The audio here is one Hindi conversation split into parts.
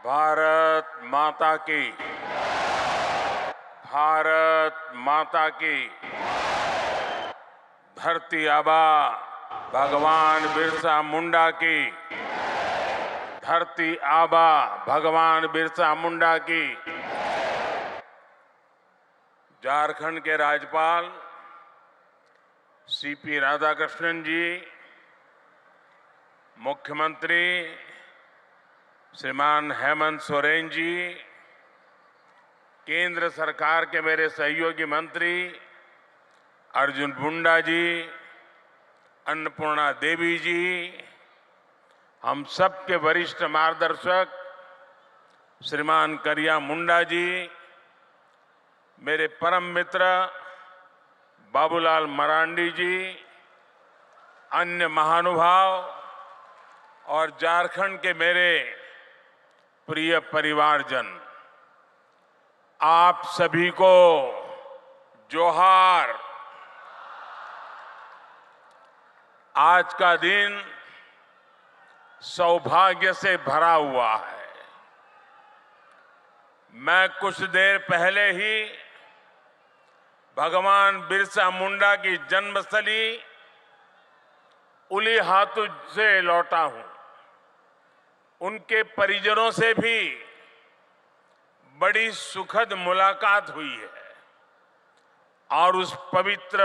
भारत माता की। भारत माता की। धरती आबा भगवान बिरसा मुंडा की। धरती आबा भगवान बिरसा मुंडा की। झारखंड के राज्यपाल सीपी राधाकृष्णन जी, मुख्यमंत्री श्रीमान हेमंत सोरेन जी, केंद्र सरकार के मेरे सहयोगी मंत्री अर्जुन मुंडा जी, अन्नपूर्णा देवी जी, हम सबके वरिष्ठ मार्गदर्शक श्रीमान करिया मुंडा जी, मेरे परम मित्र बाबूलाल मरांडी जी, अन्य महानुभाव और झारखंड के मेरे प्रिय परिवारजन, आप सभी को जोहार। आज का दिन सौभाग्य से भरा हुआ है। मैं कुछ देर पहले ही भगवान बिरसा मुंडा की जन्मस्थली उलीहातू से लौटा हूं। उनके परिजनों से भी बड़ी सुखद मुलाकात हुई है और उस पवित्र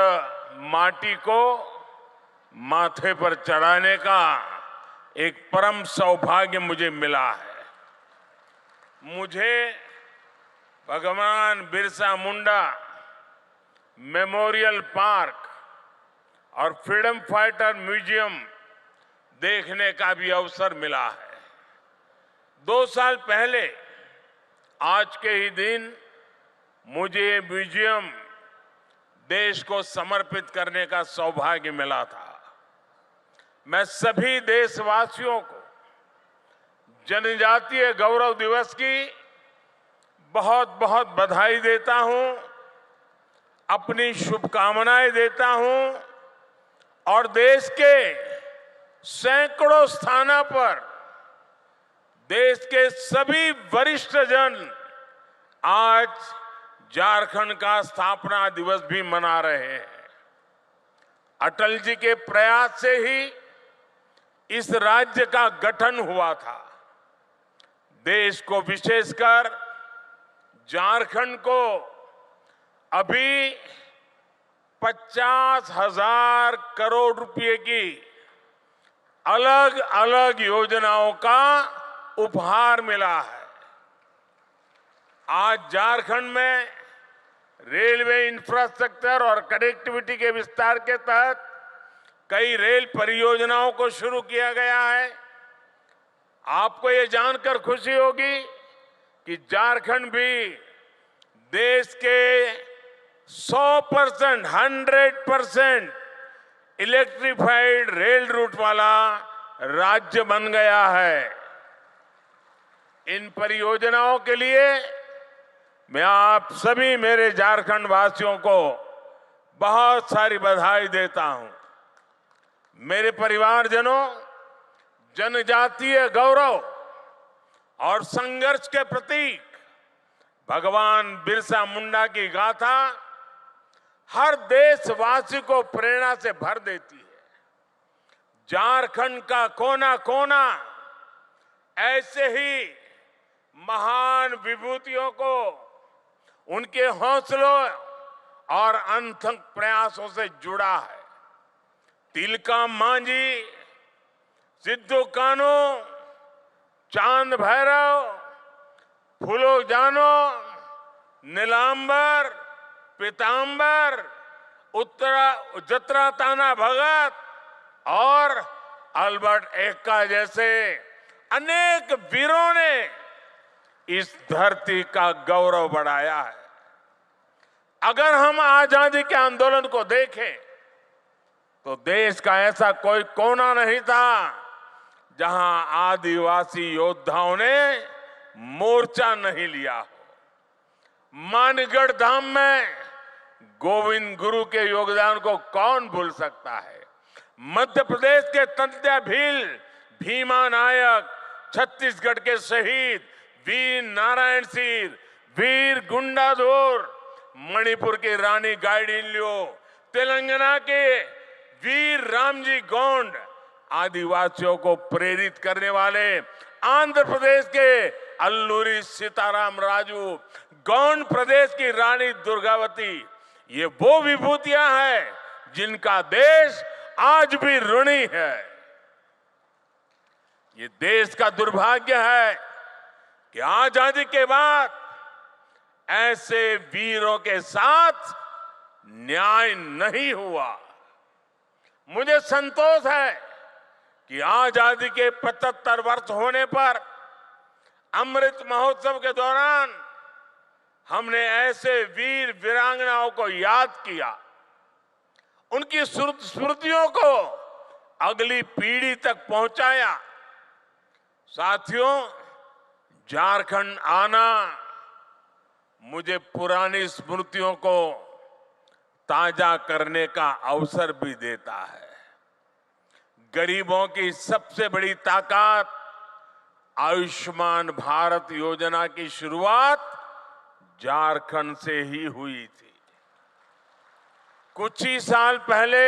माटी को माथे पर चढ़ाने का एक परम सौभाग्य मुझे मिला है। मुझे भगवान बिरसा मुंडा मेमोरियल पार्क और फ्रीडम फाइटर म्यूजियम देखने का भी अवसर मिला है। 2 साल पहले आज के ही दिन मुझे ये म्यूजियम देश को समर्पित करने का सौभाग्य मिला था। मैं सभी देशवासियों को जनजातीय गौरव दिवस की बहुत बहुत बधाई देता हूं, अपनी शुभकामनाएं देता हूं और देश के सैकड़ों स्थानों पर देश के सभी वरिष्ठ जन आज झारखंड का स्थापना दिवस भी मना रहे हैं। अटल जी के प्रयास से ही इस राज्य का गठन हुआ था। देश को, विशेषकर झारखंड को अभी 50,000 करोड़ रुपए की अलग अलग योजनाओं का उपहार मिला है। आज झारखंड में रेलवे इंफ्रास्ट्रक्चर और कनेक्टिविटी के विस्तार के तहत कई रेल परियोजनाओं को शुरू किया गया है। आपको ये जानकर खुशी होगी कि झारखंड भी देश के 100% इलेक्ट्रिफाइड रेल रूट वाला राज्य बन गया है। इन परियोजनाओं के लिए मैं आप सभी मेरे झारखंड वासियों को बहुत सारी बधाई देता हूं। मेरे परिवारजनों, जनजातीय गौरव और संघर्ष के प्रतीक भगवान बिरसा मुंडा की गाथा हर देशवासी को प्रेरणा से भर देती है। झारखंड का कोना कोना ऐसे ही महान विभूतियों को उनके हौसलों और अनथक प्रयासों से जुड़ा है। तिलका मांझी, सिद्धू कान्हू, चांद भैरव, फूलो जानो, नीलांबर, पीतांबर, जत्रा ताना भगत और अल्बर्ट एक्का जैसे अनेक वीरों ने इस धरती का गौरव बढ़ाया है। अगर हम आजादी के आंदोलन को देखें तो देश का ऐसा कोई कोना नहीं था जहां आदिवासी योद्धाओं ने मोर्चा नहीं लिया हो। मानगढ़ धाम में गोविंद गुरु के योगदान को कौन भूल सकता है। मध्य प्रदेश के तंत्या भील, भीमा नायक, छत्तीसगढ़ के शहीद वीर नारायण सिंह, वीर गुंडाधुर, मणिपुर की रानी गाइडिन्ल्यो, तेलंगाना के वीर रामजी गोंड, आदिवासियों को प्रेरित करने वाले आंध्र प्रदेश के अल्लूरी सीताराम राजू, गौंड प्रदेश की रानी दुर्गावती, ये वो विभूतियां हैं जिनका देश आज भी ऋणी है। ये देश का दुर्भाग्य है कि आजादी के बाद ऐसे वीरों के साथ न्याय नहीं हुआ। मुझे संतोष है कि आजादी के 75 वर्ष होने पर अमृत महोत्सव के दौरान हमने ऐसे वीर वीरांगनाओं को याद किया, उनकी स्मृतियों को अगली पीढ़ी तक पहुंचाया। साथियों, झारखंड आना मुझे पुरानी स्मृतियों को ताजा करने का अवसर भी देता है। गरीबों की सबसे बड़ी ताकत आयुष्मान भारत योजना की शुरुआत झारखंड से ही हुई थी। कुछ ही साल पहले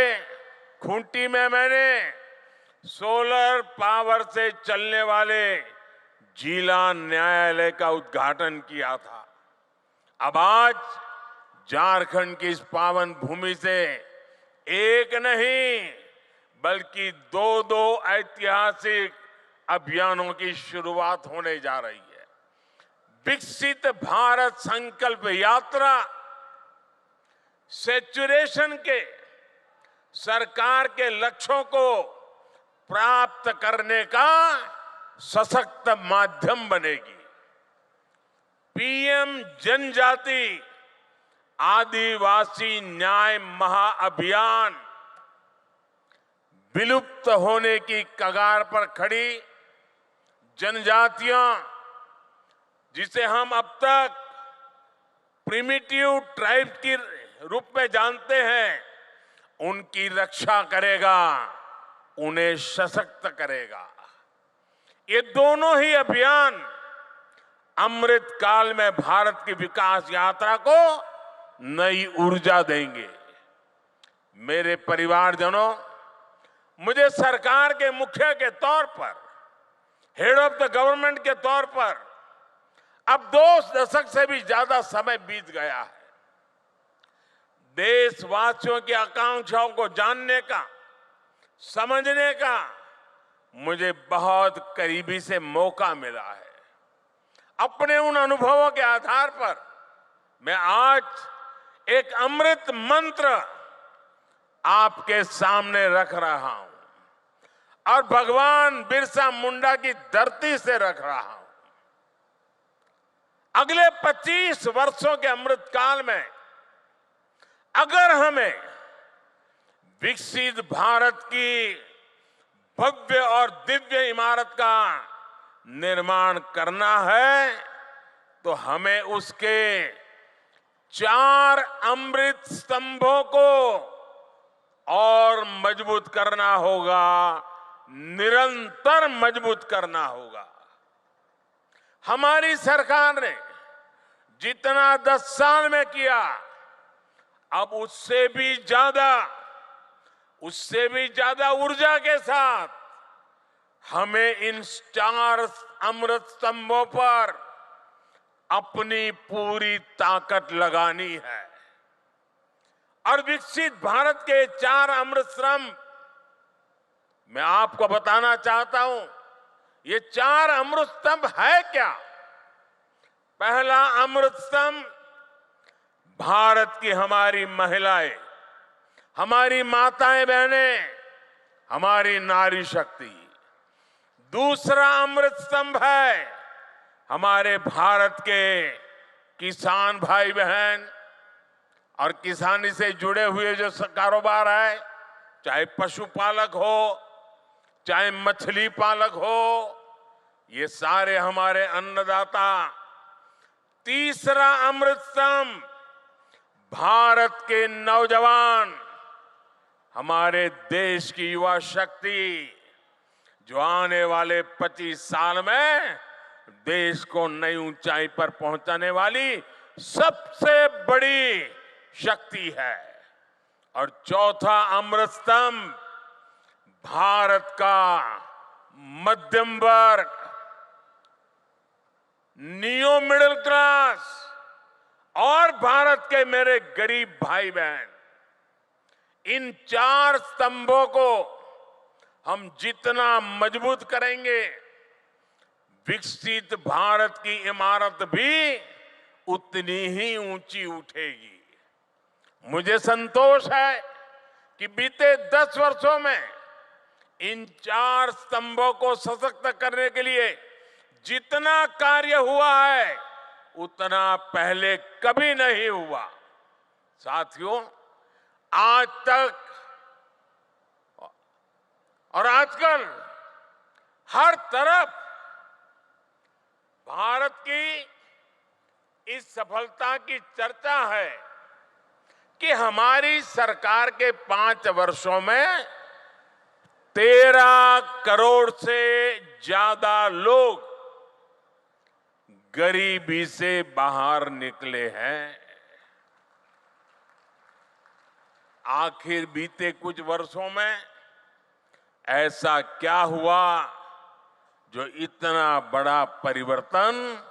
खूंटी में मैंने सोलर पावर से चलने वाले जिला न्यायालय का उद्घाटन किया था। अब आज झारखंड की इस पावन भूमि से एक नहीं बल्कि दो ऐतिहासिक अभियानों की शुरुआत होने जा रही है। विकसित भारत संकल्प यात्रा सैचुरेशन के सरकार के लक्ष्यों को प्राप्त करने का सशक्त माध्यम बनेगी। पीएम जनजाति आदिवासी न्याय महाअभियान विलुप्त होने की कगार पर खड़ी जनजातियां, जिसे हम अब तक प्रिमिटिव ट्राइब के रूप में जानते हैं, उनकी रक्षा करेगा, उन्हें सशक्त करेगा। ये दोनों ही अभियान अमृत काल में भारत की विकास यात्रा को नई ऊर्जा देंगे। मेरे परिवारजनों, मुझे सरकार के मुखिया के तौर पर, हेड ऑफ द गवर्नमेंट के तौर पर अब 2 दशक से भी ज्यादा समय बीत गया है। देशवासियों की आकांक्षाओं को जानने का, समझने का मुझे बहुत करीबी से मौका मिला है। अपने उन अनुभवों के आधार पर मैं आज एक अमृत मंत्र आपके सामने रख रहा हूं और भगवान बिरसा मुंडा की धरती से रख रहा हूं। अगले 25 वर्षों के अमृत काल में अगर हमें विकसित भारत की भव्य और दिव्य इमारत का निर्माण करना है तो हमें उसके 4 अमृत स्तंभों को और मजबूत करना होगा, निरंतर मजबूत करना होगा। हमारी सरकार ने जितना 10 साल में किया, अब उससे भी ज्यादा ऊर्जा के साथ हमें इन 4 अमृत स्तंभों पर अपनी पूरी ताकत लगानी है। और विकसित भारत के 4 अमृत स्तंभ मैं आपको बताना चाहता हूं। ये 4 अमृत स्तंभ है क्या? पहला अमृत स्तंभ भारत की हमारी महिलाएं, हमारी माताएं बहनें, हमारी नारी शक्ति। दूसरा अमृत स्तंभ है हमारे भारत के किसान भाई बहन और किसानी से जुड़े हुए जो कारोबार है, चाहे पशुपालक हो, चाहे मछली पालक हो, ये सारे हमारे अन्नदाता। तीसरा अमृत स्तंभ भारत के नौजवान, हमारे देश की युवा शक्ति, जो आने वाले 25 साल में देश को नई ऊंचाई पर पहुंचाने वाली सबसे बड़ी शक्ति है। और चौथा अमृत स्तंभ भारत का मध्यम वर्ग, नियो मिडिल क्लास और भारत के मेरे गरीब भाई बहन, इन चार स्तंभों को हम जितना मजबूत करेंगे, विकसित भारत की इमारत भी उतनी ही ऊंची उठेगी। मुझे संतोष है कि बीते 10 वर्षों में इन चार स्तंभों को सशक्त करने के लिए जितना कार्य हुआ है उतना पहले कभी नहीं हुआ। साथियों, आज तक और आजकल हर तरफ भारत की इस सफलता की चर्चा है कि हमारी सरकार के 5 वर्षों में 13 करोड़ से ज्यादा लोग गरीबी से बाहर निकले हैं। आखिर बीते कुछ वर्षों में ऐसा क्या हुआ जो इतना बड़ा परिवर्तन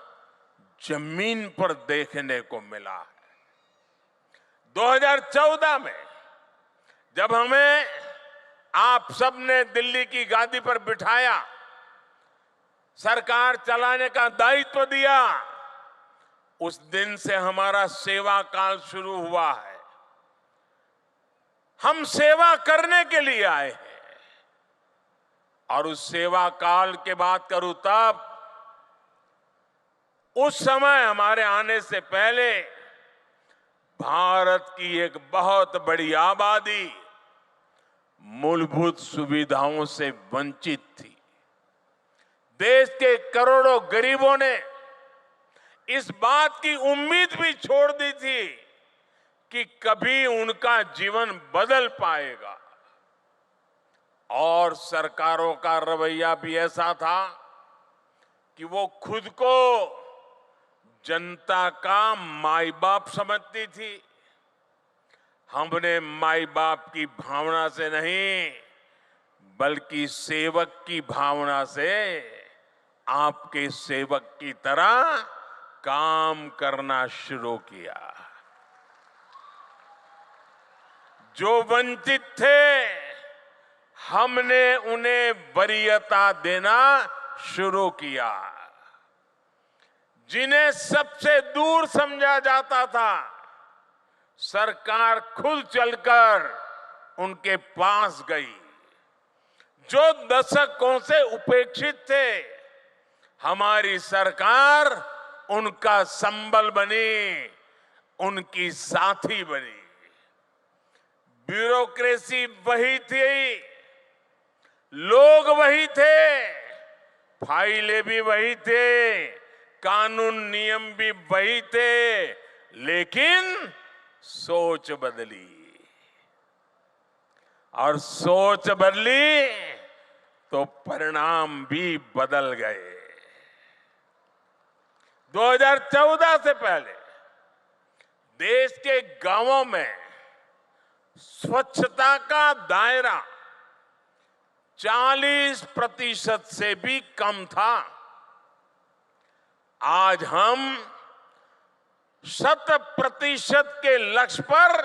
जमीन पर देखने को मिला है। 2014 में जब हमें आप सबने दिल्ली की गादी पर बिठाया, सरकार चलाने का दायित्व दिया, उस दिन से हमारा सेवा काल शुरू हुआ है। हम सेवा करने के लिए आए हैं और उस सेवा काल के बात करूं तब उस समय हमारे आने से पहले भारत की एक बहुत बड़ी आबादी मूलभूत सुविधाओं से वंचित थी। देश के करोड़ों गरीबों ने इस बात की उम्मीद भी छोड़ दी थी कि कभी उनका जीवन बदल पाएगा। और सरकारों का रवैया भी ऐसा था कि वो खुद को जनता का माई बाप समझती थी। हमने माई बाप की भावना से नहीं बल्कि सेवक की भावना से आपके सेवक की तरह काम करना शुरू किया। जो वंचित थे हमने उन्हें वरीयता देना शुरू किया। जिन्हें सबसे दूर समझा जाता था, सरकार खुद चलकर उनके पास गई। जो दशकों से उपेक्षित थे, हमारी सरकार उनका संबल बनी, उनकी साथी बनी। ब्यूरोक्रेसी वही थी, लोग वही थे, फाइलें भी वही थे, कानून नियम भी वही थे, लेकिन सोच बदली। और सोच बदली तो परिणाम भी बदल गए। 2014 से पहले देश के गांवों में स्वच्छता का दायरा 40% से भी कम था। आज हम 100% के लक्ष्य पर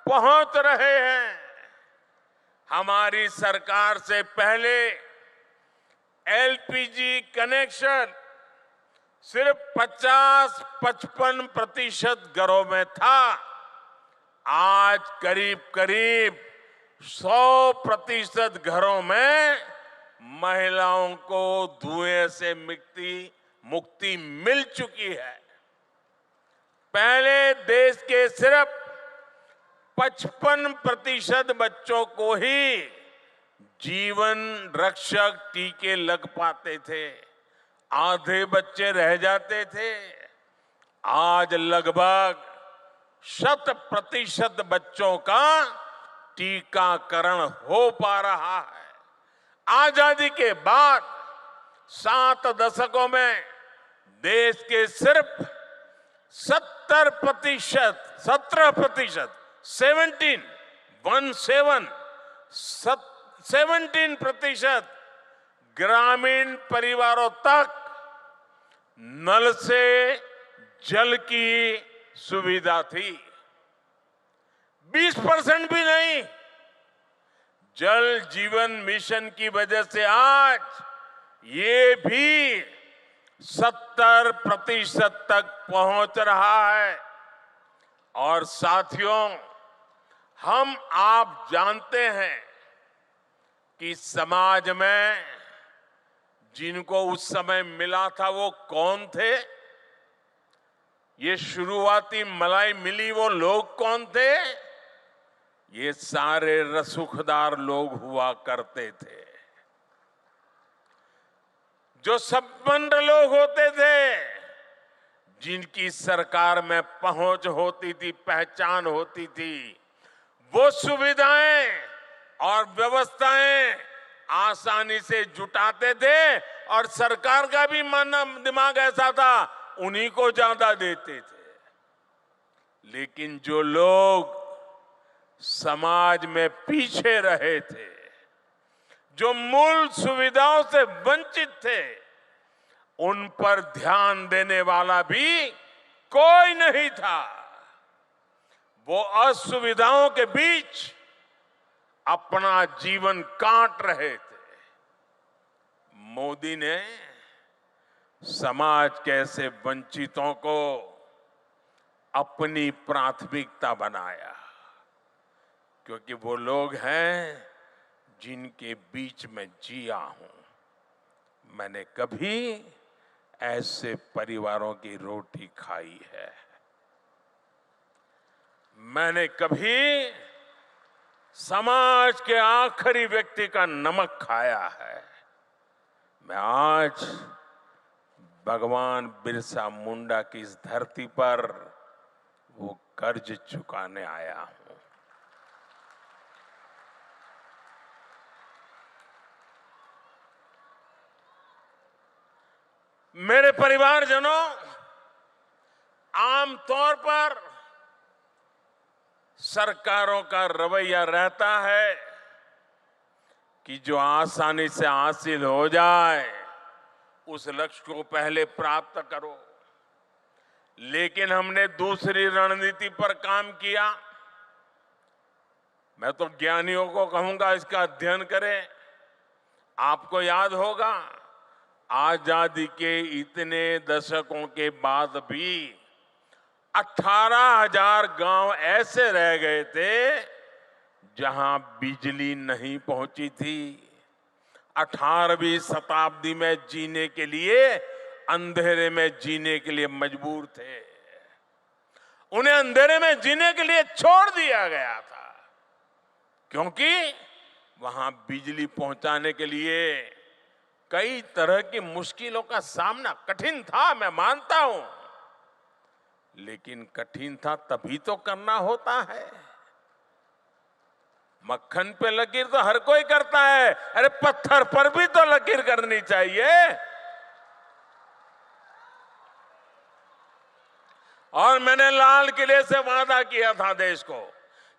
पहुंच रहे हैं। हमारी सरकार से पहले एलपीजी कनेक्शन सिर्फ 50-55% घरों में था। आज करीब करीब 100% घरों में महिलाओं को धुएं से मुक्ति मिल चुकी है। पहले देश के सिर्फ 55% बच्चों को ही जीवन रक्षक टीके लग पाते थे, आधे बच्चे रह जाते थे। आज लगभग 100% बच्चों का टीकाकरण हो पा रहा है। आजादी के बाद 7 दशकों में देश के सिर्फ 17%, 17% ग्रामीण परिवारों तक नल से जल की सुविधा थी। 20% भी नहीं। जल जीवन मिशन की वजह से आज ये भी 70% तक पहुंच रहा है। और साथियों, हम आप जानते हैं कि समाज में जिनको उस समय मिला था वो कौन थे? ये शुरुआती मलाई मिली वो लोग कौन थे? ये सारे रसूखदार लोग हुआ करते थे। जो संपन्न लोग होते थे, जिनकी सरकार में पहुंच होती थी, पहचान होती थी, वो सुविधाएं और व्यवस्थाएं आसानी से जुटाते थे और सरकार का भी मन दिमाग ऐसा था, उन्हीं को ज्यादा देते थे। लेकिन जो लोग समाज में पीछे रहे थे, जो मूल सुविधाओं से वंचित थे, उन पर ध्यान देने वाला भी कोई नहीं था। वो असुविधाओं के बीच अपना जीवन काट रहे थे। मोदी ने समाज के ऐसे वंचितों को अपनी प्राथमिकता बनाया, क्योंकि वो लोग हैं जिनके बीच में जिया हूं। मैंने कभी ऐसे परिवारों की रोटी खाई है। मैंने कभी समाज के आखिरी व्यक्ति का नमक खाया है। मैं आज भगवान बिरसा मुंडा की इस धरती पर वो कर्ज चुकाने आया हूं। मेरे परिवारजनों, आमतौर पर सरकारों का रवैया रहता है कि जो आसानी से हासिल हो जाए उस लक्ष्य को पहले प्राप्त करो। लेकिन हमने दूसरी रणनीति पर काम किया। मैं तो ज्ञानियों को कहूंगा इसका अध्ययन करें। आपको याद होगा, आजादी के इतने दशकों के बाद भी 18,000 गांव ऐसे रह गए थे जहां बिजली नहीं पहुंची थी। 18वीं शताब्दी में जीने के लिए, अंधेरे में जीने के लिए मजबूर थे। उन्हें अंधेरे में जीने के लिए छोड़ दिया गया था, क्योंकि वहां बिजली पहुंचाने के लिए कई तरह की मुश्किलों का सामना कठिन था, मैं मानता हूं। लेकिन कठिन था तभी तो करना होता है। मक्खन पे लकीर तो हर कोई करता है, अरे पत्थर पर भी तो लकीर करनी चाहिए। और मैंने लाल किले से वादा किया था देश को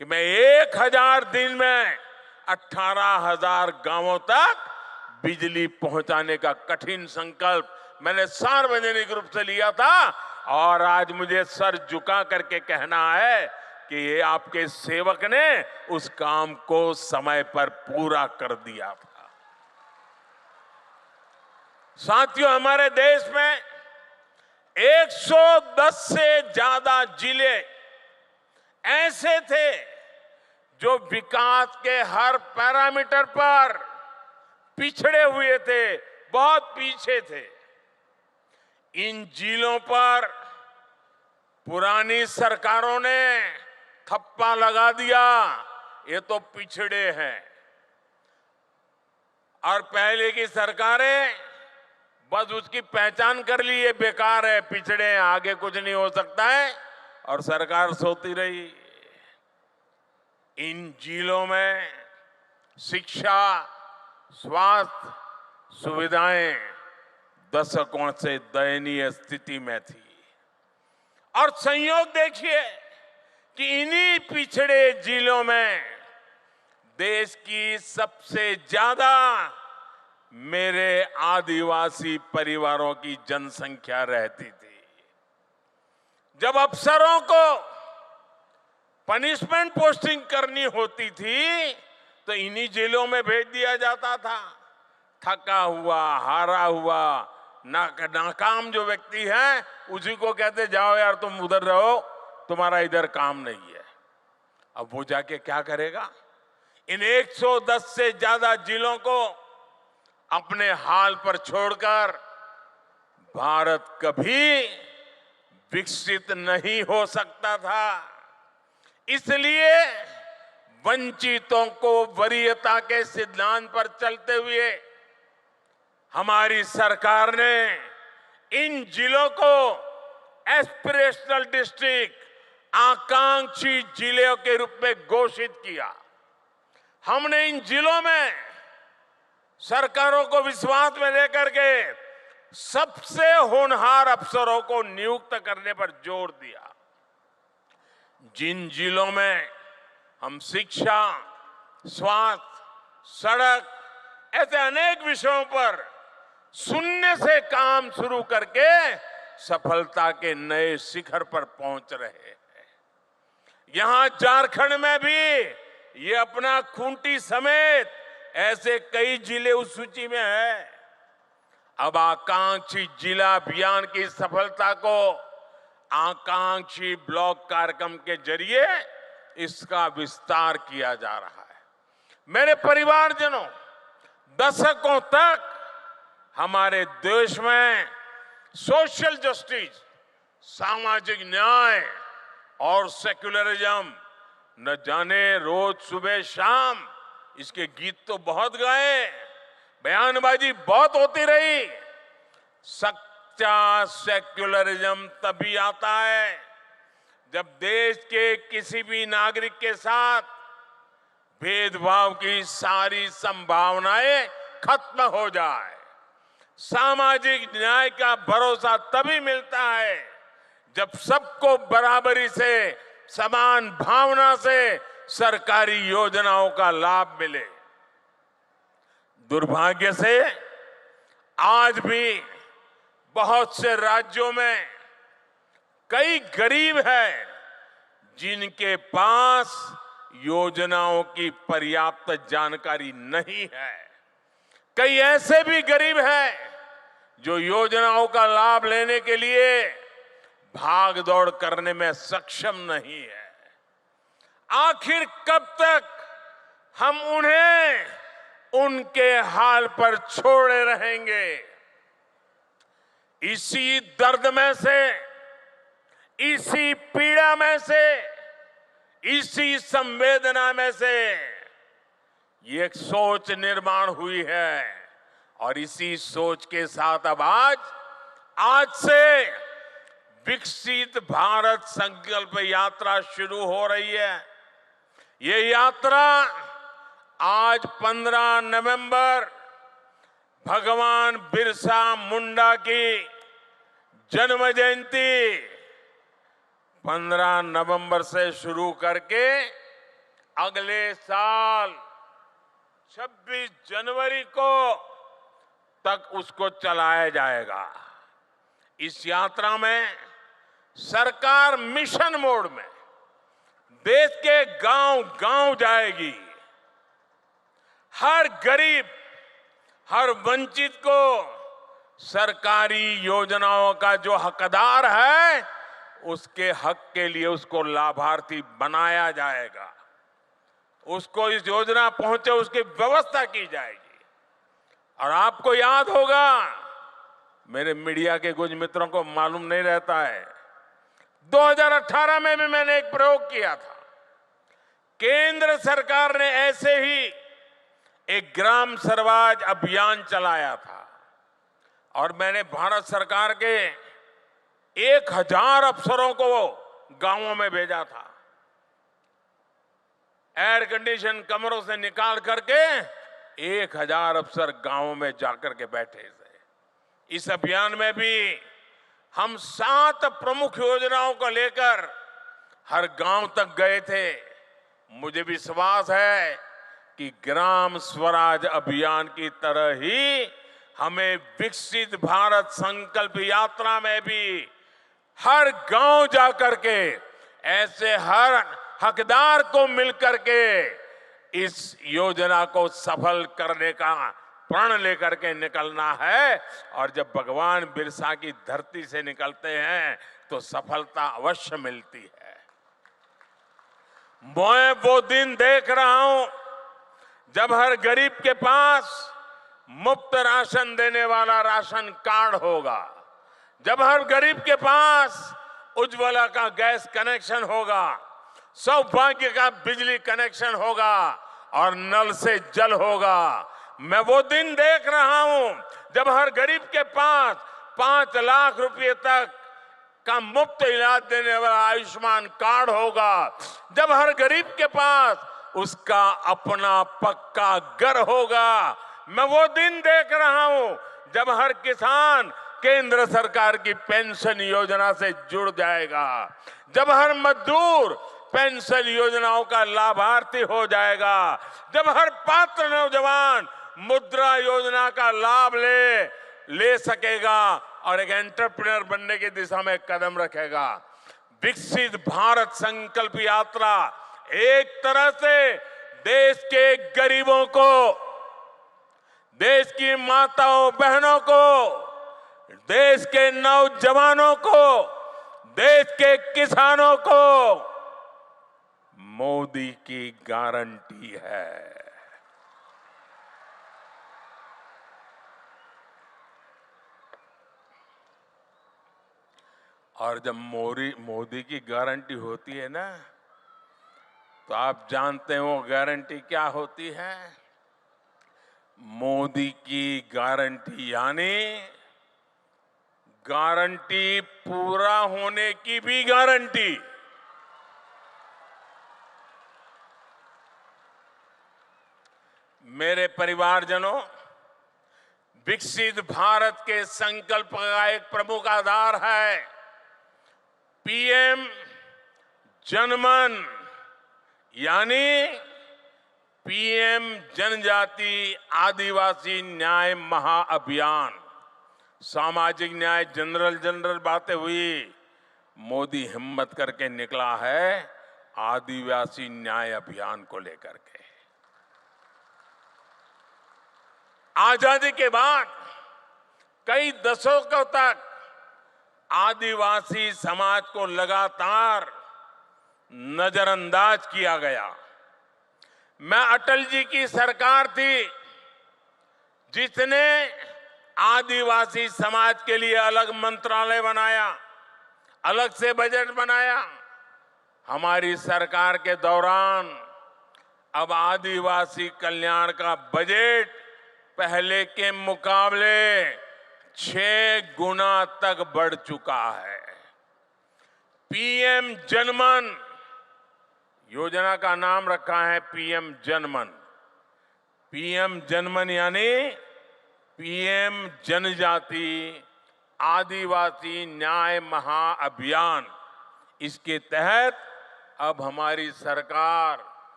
कि मैं 1000 दिन में 18,000 गांवों तक बिजली पहुंचाने का कठिन संकल्प मैंने सार्वजनिक रूप से लिया था। और आज मुझे सर झुका करके कहना है कि ये आपके सेवक ने उस काम को समय पर पूरा कर दिया था। साथियों, हमारे देश में 110 से ज्यादा जिले ऐसे थे जो विकास के हर पैरामीटर पर पिछड़े हुए थे, बहुत पीछे थे। इन जिलों पर पुरानी सरकारों ने थप्पा लगा दिया, ये तो पिछड़े हैं। और पहले की सरकारें बस उसकी पहचान कर ली, ये बेकार है, पिछड़े हैं, आगे कुछ नहीं हो सकता है, और सरकार सोती रही। इन जिलों में शिक्षा, स्वास्थ्य सुविधाएं दशकों से दयनीय स्थिति में थी। और संयोग देखिए कि इन्हीं पिछड़े जिलों में देश की सबसे ज्यादा मेरे आदिवासी परिवारों की जनसंख्या रहती थी। जब अफसरों को पनिशमेंट पोस्टिंग करनी होती थी तो इन्हीं जिलों में भेज दिया जाता था। थका हुआ, हारा हुआ, नाकाम जो व्यक्ति है उसी को कहते जाओ यार तुम उधर रहो, तुम्हारा इधर काम नहीं है। अब वो जाके क्या करेगा? इन 110 से ज्यादा जिलों को अपने हाल पर छोड़कर भारत कभी विकसित नहीं हो सकता था। इसलिए वंचितों को वरीयता के सिद्धांत पर चलते हुए हमारी सरकार ने इन जिलों को एस्पिरेशनल डिस्ट्रिक्ट, आकांक्षी जिलों के रूप में घोषित किया। हमने इन जिलों में सरकारों को विश्वास में लेकर के सबसे होनहार अफसरों को नियुक्त करने पर जोर दिया। जिन जिलों में हम शिक्षा, स्वास्थ्य, सड़क ऐसे अनेक विषयों पर शून्य से काम शुरू करके सफलता के नए शिखर पर पहुंच रहे हैं। यहां झारखंड में भी ये अपना खूंटी समेत ऐसे कई जिले उस सूची में है। अब आकांक्षी जिला अभियान की सफलता को आकांक्षी ब्लॉक कार्यक्रम के जरिए इसका विस्तार किया जा रहा है। मेरे परिवारजनों, दशकों तक हमारे देश में सोशल जस्टिस, सामाजिक न्याय और सेक्युलरिज्म न जाने रोज सुबह शाम इसके गीत तो बहुत गाए, बयानबाजी बहुत होती रही। सच्चा सेक्युलरिज्म तभी आता है जब देश के किसी भी नागरिक के साथ भेदभाव की सारी संभावनाएं खत्म हो जाए। सामाजिक न्याय का भरोसा तभी मिलता है जब सबको बराबरी से, समान भावना से सरकारी योजनाओं का लाभ मिले। दुर्भाग्य से आज भी बहुत से राज्यों में कई गरीब हैं जिनके पास योजनाओं की पर्याप्त जानकारी नहीं है। कई ऐसे भी गरीब हैं जो योजनाओं का लाभ लेने के लिए भाग दौड़ करने में सक्षम नहीं है। आखिर कब तक हम उन्हें उनके हाल पर छोड़े रहेंगे? इसी दर्द में से, इसी पीड़ा में से, इसी संवेदना में से ये एक सोच निर्माण हुई है और इसी सोच के साथ अब आज से विकसित भारत संकल्प यात्रा शुरू हो रही है। ये यात्रा आज 15 नवंबर भगवान बिरसा मुंडा की जन्म जयंती 15 नवंबर से शुरू करके अगले साल 26 जनवरी को तक उसको चलाया जाएगा। इस यात्रा में सरकार मिशन मोड में देश के गांव-गांव जाएगी। हर गरीब, हर वंचित को सरकारी योजनाओं का जो हकदार है उसके हक के लिए उसको लाभार्थी बनाया जाएगा। उसको इस योजना पहुंचे उसकी व्यवस्था की जाएगी। और आपको याद होगा, मेरे मीडिया के कुछ मित्रों को मालूम नहीं रहता है, 2018 में भी मैंने एक प्रयोग किया था। केंद्र सरकार ने ऐसे ही एक ग्राम स्वराज अभियान चलाया था और मैंने भारत सरकार के 1000 अफसरों को गांवों में भेजा था। एयर कंडीशन कमरों से निकाल करके 1000 अफसर गांवों में जाकर के बैठे थे। इस अभियान में भी हम 7 प्रमुख योजनाओं को लेकर हर गांव तक गए थे। मुझे विश्वास है कि ग्राम स्वराज अभियान की तरह ही हमें विकसित भारत संकल्प यात्रा में भी हर गांव जाकर के ऐसे हर हकदार को मिलकर के इस योजना को सफल करने का प्रण लेकर के निकलना है। और जब भगवान बिरसा की धरती से निकलते हैं तो सफलता अवश्य मिलती है। मैं वो दिन देख रहा हूं जब हर गरीब के पास मुफ्त राशन देने वाला राशन कार्ड होगा, जब हर गरीब के पास उज्ज्वला का गैस कनेक्शन होगा, सौभाग्य का बिजली कनेक्शन होगा और नल से जल होगा। मैं वो दिन देख रहा हूं जब हर गरीब के पास 5 लाख रुपए तक का मुफ्त इलाज देने वाला आयुष्मान कार्ड होगा, जब हर गरीब के पास उसका अपना पक्का घर होगा। मैं वो दिन देख रहा हूं जब हर किसान केंद्र सरकार की पेंशन योजना से जुड़ जाएगा, जब हर मजदूर पेंशन योजनाओं का लाभार्थी हो जाएगा, जब हर पात्र नौजवान मुद्रा योजना का लाभ ले सकेगा और एक एंटरप्रेन्योर बनने की दिशा में कदम रखेगा। विकसित भारत संकल्प यात्रा एक तरह से देश के गरीबों को, देश की माताओं बहनों को, देश के नौजवानों को, देश के किसानों को मोदी की गारंटी है। और जब मोदी की गारंटी होती है ना, तो आप जानते हैं वो गारंटी क्या होती है? मोदी की गारंटी यानी गारंटी पूरा होने की भी गारंटी। मेरे परिवारजनों, विकसित भारत के संकल्प का एक प्रमुख आधार है पीएम जनमन, यानी पीएम जनजाति आदिवासी न्याय महाअभियान। सामाजिक न्याय जनरल बातें हुई, मोदी हिम्मत करके निकला है आदिवासी न्याय अभियान को लेकर के। आजादी के बाद कई दशकों तक आदिवासी समाज को लगातार नजरअंदाज किया गया। मैं अटल जी की सरकार थी जिसने आदिवासी समाज के लिए अलग मंत्रालय बनाया, अलग से बजट बनाया। हमारी सरकार के दौरान अब आदिवासी कल्याण का बजट पहले के मुकाबले 6 गुना तक बढ़ चुका है। पीएम जनमन योजना का नाम रखा है पीएम जनमन। पीएम जनमन यानी पीएम जनजाति आदिवासी न्याय महाअभियान। इसके तहत अब हमारी सरकार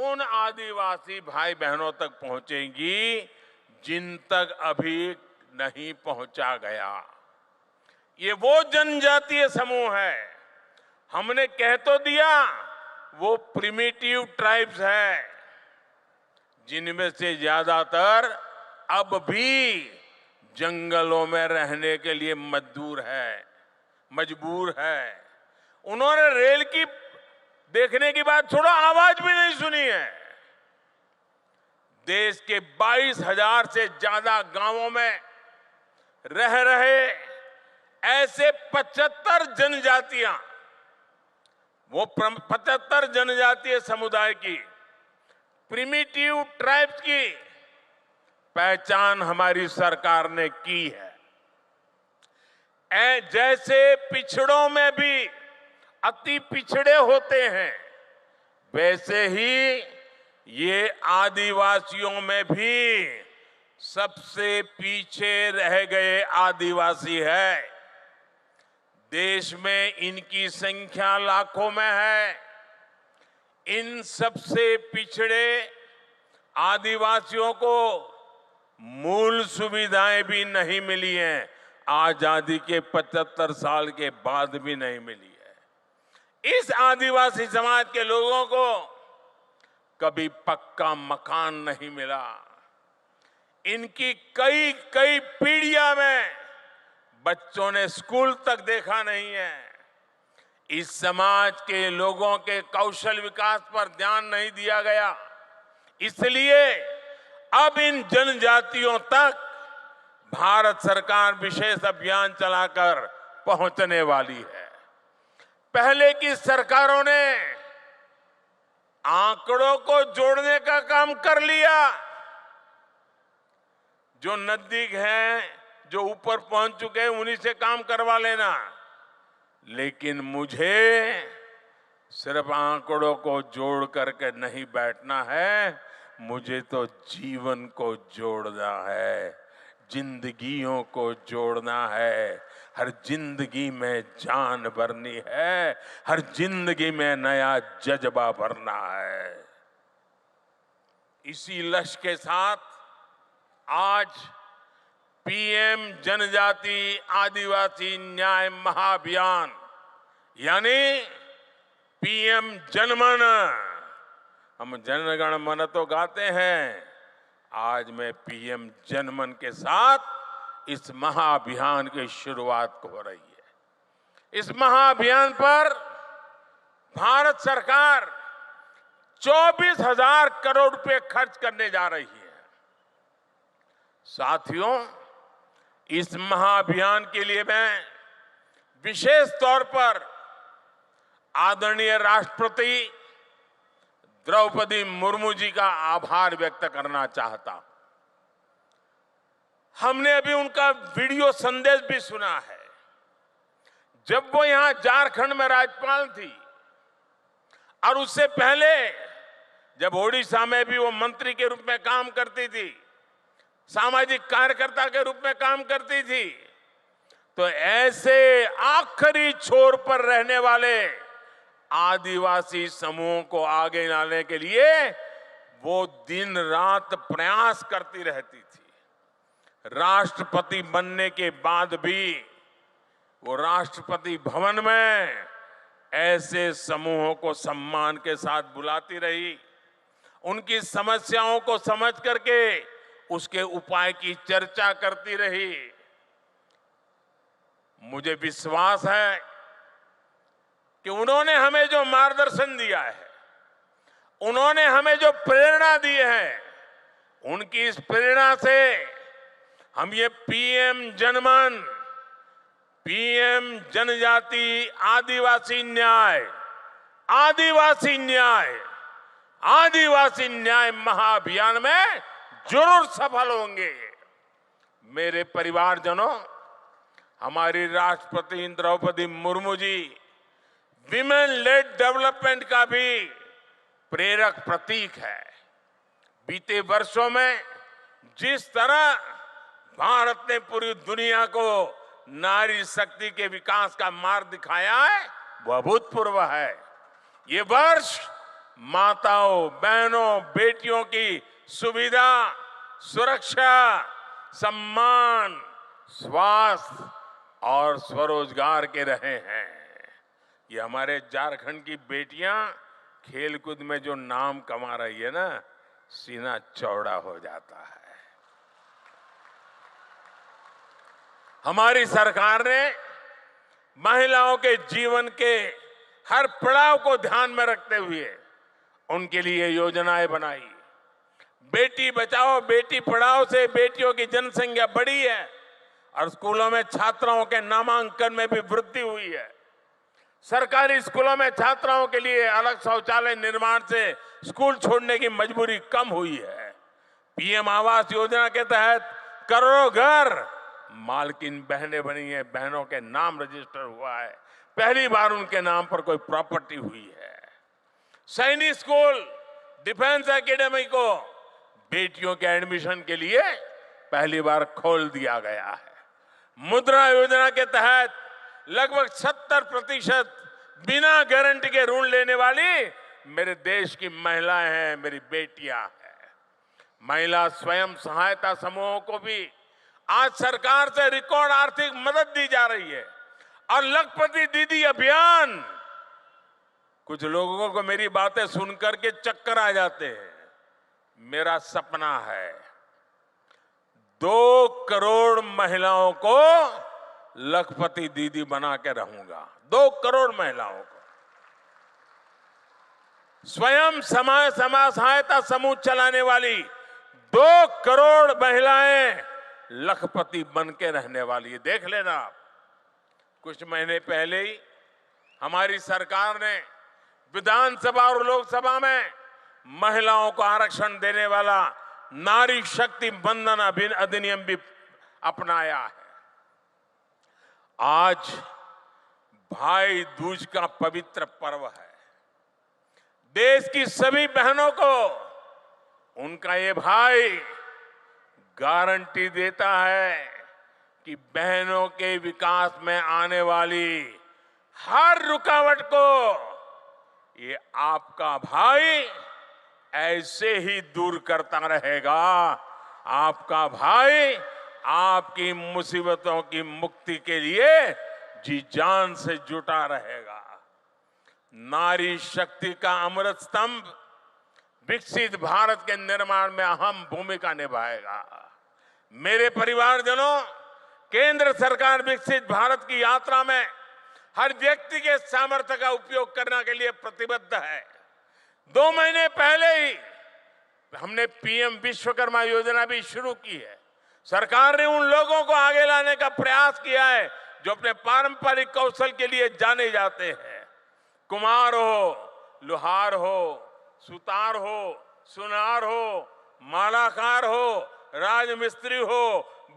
उन आदिवासी भाई बहनों तक पहुंचेगी जिन तक अभी नहीं पहुंचा गया। ये वो जनजातीय समूह है, हमने कह तो दिया वो प्रिमिटिव ट्राइब्स है, जिनमें से ज्यादातर अब भी जंगलों में रहने के लिए मजबूर है। उन्होंने रेल की देखने की बात छोड़ो, आवाज भी नहीं सुनी है। देश के 22,000 से ज्यादा गांवों में रह रहे ऐसे 75 जनजातियां, वो 75 जनजातीय समुदाय की प्रिमिटिव ट्राइब्स की पहचान हमारी सरकार ने की है। जैसे पिछड़ों में भी अति पिछड़े होते हैं, वैसे ही ये आदिवासियों में भी सबसे पीछे रह गए आदिवासी है। देश में इनकी संख्या लाखों में है। इन सबसे पिछड़े आदिवासियों को मूल सुविधाएं भी नहीं मिली हैं। आजादी के 75 साल के बाद भी नहीं मिली है। इस आदिवासी समाज के लोगों को कभी पक्का मकान नहीं मिला। इनकी कई कई पीढ़ियां में बच्चों ने स्कूल तक देखा नहीं है। इस समाज के लोगों के कौशल विकास पर ध्यान नहीं दिया गया। इसलिए अब इन जनजातियों तक भारत सरकार विशेष अभियान चलाकर पहुंचने वाली है। पहले की सरकारों ने आंकड़ों को जोड़ने का काम कर लिया। जो नजदीक हैं, जो ऊपर पहुंच चुके हैं, उन्हीं से काम करवा लेना। लेकिन मुझे सिर्फ आंकड़ों को जोड़ करके नहीं बैठना है, मुझे तो जीवन को जोड़ना है, जिंदगियों को जोड़ना है। हर जिंदगी में जान भरनी है, हर जिंदगी में नया जज्बा भरना है। इसी लक्ष्य के साथ आज पीएम जनजाति आदिवासी न्याय महाअभियान यानी पीएम जनमन, हम जनगण मन तो गाते हैं, आज मैं पीएम जनमन के साथ इस महाअभियान की शुरुआत हो रही है। इस महाअभियान पर भारत सरकार 24,000 करोड़ रुपए खर्च करने जा रही है। साथियों, इस महाअभियान के लिए मैं विशेष तौर पर आदरणीय राष्ट्रपति द्रौपदी मुर्मू जी का आभार व्यक्त करना चाहता हूं। हमने अभी उनका वीडियो संदेश भी सुना है। जब वो यहां झारखंड में राज्यपाल थी और उससे पहले जब ओडिशा में भी वो मंत्री के रूप में काम करती थी, सामाजिक कार्यकर्ता के रूप में काम करती थी, तो ऐसे आखिरी छोर पर रहने वाले आदिवासी समूहों को आगे लाने के लिए वो दिन रात प्रयास करती रहती थी। राष्ट्रपति बनने के बाद भी वो राष्ट्रपति भवन में ऐसे समूहों को सम्मान के साथ बुलाती रही, उनकी समस्याओं को समझ करके उसके उपाय की चर्चा करती रही। मुझे विश्वास है कि उन्होंने हमें जो मार्गदर्शन दिया है, उन्होंने हमें जो प्रेरणा दी है, उनकी इस प्रेरणा से हम ये पीएम जनमन, पीएम जनजाति आदिवासी न्याय, आदिवासी न्याय, आदिवासी न्याय महाअभियान में जरूर सफल होंगे। मेरे परिवारजनों, हमारी राष्ट्रपति Draupadi Murmu ji women lead development का भी प्रेरक प्रतीक है। बीते वर्षों में जिस तरह भारत ने पूरी दुनिया को नारी शक्ति के विकास का मार्ग दिखाया है, वह अभूतपूर्व है। ये वर्ष माताओं, बहनों, बेटियों की सुविधा, सुरक्षा, सम्मान, स्वास्थ्य और स्वरोजगार के रहे हैं। ये हमारे झारखंड की बेटियां खेलकूद में जो नाम कमा रही है ना, सीना चौड़ा हो जाता है। हमारी सरकार ने महिलाओं के जीवन के हर पड़ाव को ध्यान में रखते हुए उनके लिए योजनाएं बनाई। बेटी बचाओ बेटी पढ़ाओ से बेटियों की जनसंख्या बढ़ी है और स्कूलों में छात्राओं के नामांकन में भी वृद्धि हुई है। सरकारी स्कूलों में छात्राओं के लिए अलग शौचालय निर्माण से स्कूल छोड़ने की मजबूरी कम हुई है। पीएम आवास योजना के तहत करोड़ों घर मालकिन बहनें बनी है, बहनों के नाम रजिस्टर हुआ है, पहली बार उनके नाम पर कोई प्रॉपर्टी हुई है। सैनिक स्कूल, डिफेंस एकेडमी को बेटियों के एडमिशन के लिए पहली बार खोल दिया गया है। मुद्रा योजना के तहत लगभग 70% बिना गारंटी के ऋण लेने वाली मेरे देश की महिलाएं हैं, मेरी बेटियां हैं। महिला स्वयं सहायता समूहों को भी आज सरकार से रिकॉर्ड आर्थिक मदद दी जा रही है। और लखपति दीदी अभियान, कुछ लोगों को मेरी बातें सुनकर के चक्कर आ जाते हैं। मेरा सपना है 2 करोड़ महिलाओं को लखपति दीदी बना के रहूंगा। 2 करोड़ महिलाओं को स्वयं समाज सहायता समूह चलाने वाली 2 करोड़ महिलाएं लखपति बन के रहने वाली है। देख लेना आप, कुछ महीने पहले ही हमारी सरकार ने विधानसभा और लोकसभा में महिलाओं को आरक्षण देने वाला नारी शक्ति बंधन अधिनियम भी अपनाया है। आज भाई दूज का पवित्र पर्व है। देश की सभी बहनों को उनका ये भाई गारंटी देता है कि बहनों के विकास में आने वाली हर रुकावट को ये आपका भाई ऐसे ही दूर करता रहेगा। आपका भाई आपकी मुसीबतों की मुक्ति के लिए जी जान से जुटा रहेगा। नारी शक्ति का अमृत स्तंभ विकसित भारत के निर्माण में अहम भूमिका निभाएगा। मेरे परिवारजनों, केंद्र सरकार विकसित भारत की यात्रा में हर व्यक्ति के सामर्थ्य का उपयोग करने के लिए प्रतिबद्ध है। 2 महीने पहले ही हमने पीएम विश्वकर्मा योजना भी शुरू की है। सरकार ने उन लोगों को आगे लाने का प्रयास किया है जो अपने पारंपरिक कौशल के लिए जाने जाते हैं। कुम्हार हो, लोहार हो, सुतार हो, सुनार हो, मालाकार हो, राजमिस्त्री हो,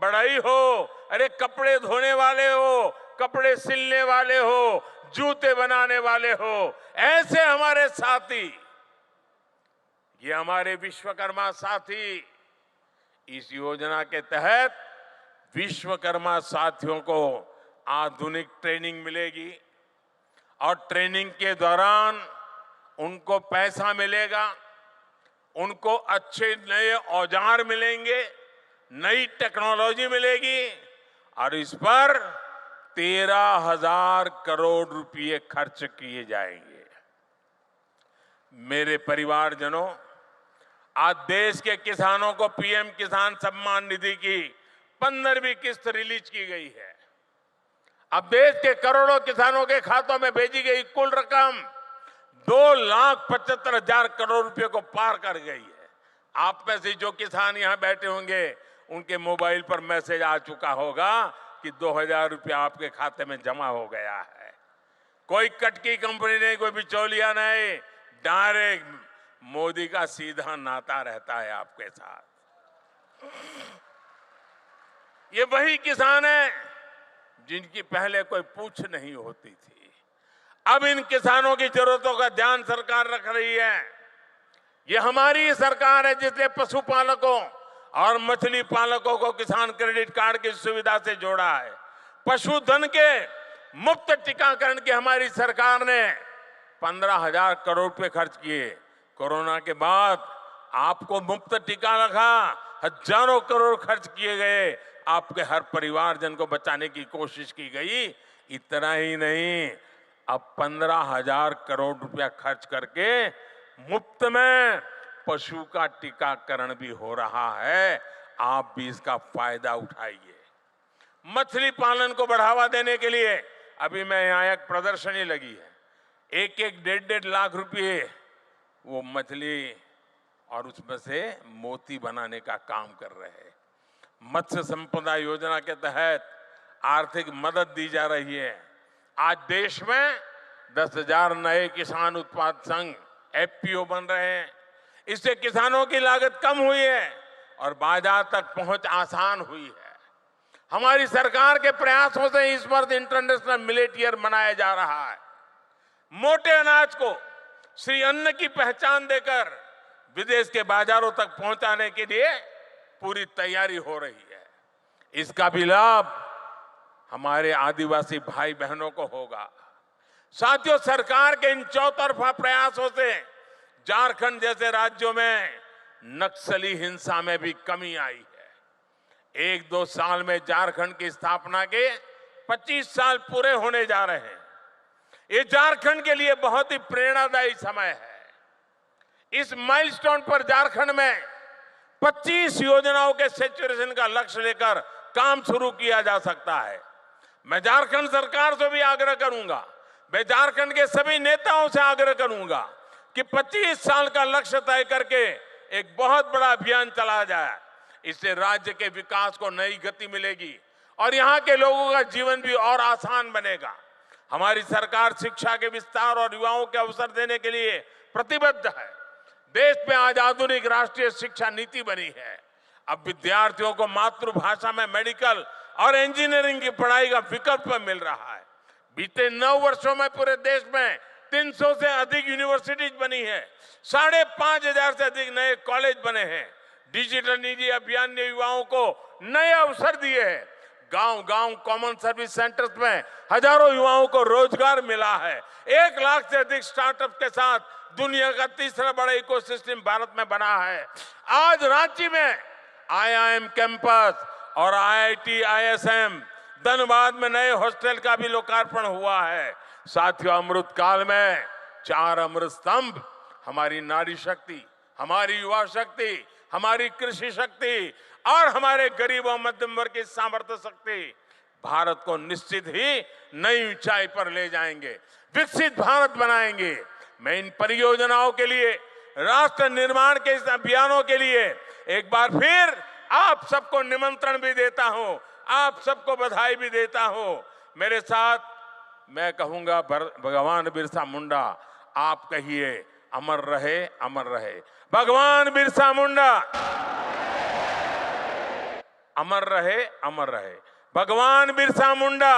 बढ़ई हो, अरे कपड़े धोने वाले हो, कपड़े सिलने वाले हो, जूते बनाने वाले हो, ऐसे हमारे साथी, ये हमारे विश्वकर्मा साथी, इस योजना के तहत विश्वकर्मा साथियों को आधुनिक ट्रेनिंग मिलेगी और ट्रेनिंग के दौरान उनको पैसा मिलेगा, उनको अच्छे नए औजार मिलेंगे, नई टेक्नोलॉजी मिलेगी और इस पर 13,000 करोड़ रुपए खर्च किए जाएंगे। मेरे परिवारजनों, आज देश के किसानों को पीएम किसान सम्मान निधि की 15वीं किस्त रिलीज की गई है। अब देश के करोड़ों किसानों के खातों में भेजी गई कुल रकम 2,75,000 करोड़ रुपए को पार कर गई है। आप में से जो किसान यहां बैठे होंगे उनके मोबाइल पर मैसेज आ चुका होगा कि 2,000 रुपया आपके खाते में जमा हो गया है। कोई कटकी कंपनी नहीं, कोई बिचौलिया नहीं, डायरेक्ट मोदी का सीधा नाता रहता है आपके साथ। ये वही किसान है जिनकी पहले कोई पूछ नहीं होती थी। अब इन किसानों की जरूरतों का ध्यान सरकार रख रही है। ये हमारी सरकार है जिसने पशुपालकों और मछली पालकों को किसान क्रेडिट कार्ड की सुविधा से जोड़ा है। पशुधन के मुफ्त टीकाकरण की हमारी सरकार ने 15,000 करोड़ रुपए खर्च किए। कोरोना के बाद आपको मुफ्त टीका लगा, हजारों करोड़ खर्च किए गए, आपके हर परिवारजन को बचाने की कोशिश की गई। इतना ही नहीं, अब 15,000 करोड़ रुपया खर्च करके मुफ्त में पशु का टीकाकरण भी हो रहा है। आप भी इसका फायदा उठाइए। मछली पालन को बढ़ावा देने के लिए अभी मैं यहाँ एक प्रदर्शनी लगी है। 1-1, 1.5 लाख रुपए वो मछली और उसमें से मोती बनाने का काम कर रहे हैं। मत्स्य संपदा योजना के तहत आर्थिक मदद दी जा रही है। आज देश में 10,000 नए किसान उत्पाद संघ एफपीओ बन रहे हैं। इससे किसानों की लागत कम हुई है और बाजार तक पहुंच आसान हुई है। हमारी सरकार के प्रयासों से इस वर्ष इंटरनेशनल मिलेट ईयर मनाया जा रहा है। मोटे अनाज को श्री अन्न की पहचान देकर विदेश के बाजारों तक पहुंचाने के लिए पूरी तैयारी हो रही है। इसका भी लाभ हमारे आदिवासी भाई बहनों को होगा। साथियों, सरकार के इन चौतरफा प्रयासों से झारखंड जैसे राज्यों में नक्सली हिंसा में भी कमी आई है। 1-2 साल में झारखंड की स्थापना के 25 साल पूरे होने जा रहे हैं। ये झारखंड के लिए बहुत ही प्रेरणादायी समय है। इस माइलस्टोन पर झारखंड में 25 योजनाओं के सैचुरेशन का लक्ष्य लेकर काम शुरू किया जा सकता है। मैं झारखंड सरकार से भी आग्रह करूंगा, मैं झारखंड के सभी नेताओं से आग्रह करूंगा कि 25 साल का लक्ष्य तय करके एक बहुत बड़ा अभियान चलाया जाए। इससे राज्य के विकास को नई गति मिलेगी और यहाँ के लोगों का जीवन भी और आसान बनेगा। हमारी सरकार शिक्षा के विस्तार और युवाओं के अवसर देने के लिए प्रतिबद्ध है। देश में आज आधुनिक राष्ट्रीय शिक्षा नीति बनी है। अब विद्यार्थियों को मातृभाषा में मेडिकल और इंजीनियरिंग की पढ़ाई का विकल्प मिल रहा है। बीते 9 वर्षों में पूरे देश में 300 से अधिक यूनिवर्सिटीज बनी है, 5,500 से अधिक नए कॉलेज बने हैं। डिजिटल निधि अभियान ने युवाओं को नए अवसर दिए हैं। गांव-गांव कॉमन सर्विस सेंटर्स में हजारों युवाओं को रोजगार मिला है। 1 लाख से अधिक स्टार्टअप के साथ दुनिया का तीसरा बड़ा इकोसिस्टम भारत में बना है। आज रांची में IIM कैंपस और IIT ISM, धनबाद में नए हॉस्टल का भी लोकार्पण हुआ है। साथियों, अमृत काल में 4 अमृत स्तंभ, हमारी नारी शक्ति, हमारी युवा शक्ति, हमारी कृषि शक्ति और हमारे गरीब और मध्यम वर्ग की सामर्थ्य शक्ति भारत को निश्चित ही नई ऊंचाई पर ले जाएंगे, विकसित भारत बनाएंगे। मैं इन परियोजनाओं के लिए, राष्ट्र निर्माण के इस अभियानों के लिए एक बार फिर आप सबको निमंत्रण भी देता हूं, आप सबको बधाई भी देता हूं। मेरे साथ मैं कहूंगा, भगवान बिरसा मुंडा, आप कहिए अमर रहे, अमर रहे। भगवान बिरसा मुंडा अमर रहे, अमर रहे। भगवान बिरसा मुंडा।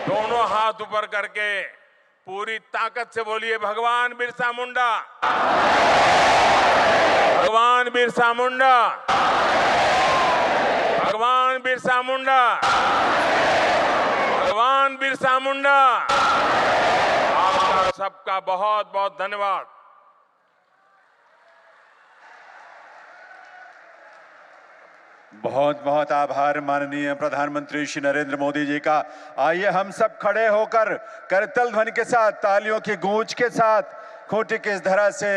दोनों हाथ ऊपर करके पूरी ताकत से बोलिए, भगवान बिरसा मुंडा, भगवान बिरसा मुंडा, भगवान बिरसा मुंडा, भगवान बिरसा मुंडा। आपका सबका बहुत बहुत धन्यवाद। बहुत बहुत आभार माननीय प्रधानमंत्री श्री नरेंद्र मोदी जी का। आइए हम सब खड़े होकर करतल ध्वनि के साथ, तालियों की गूंज के साथ खूंटी की इस धरा से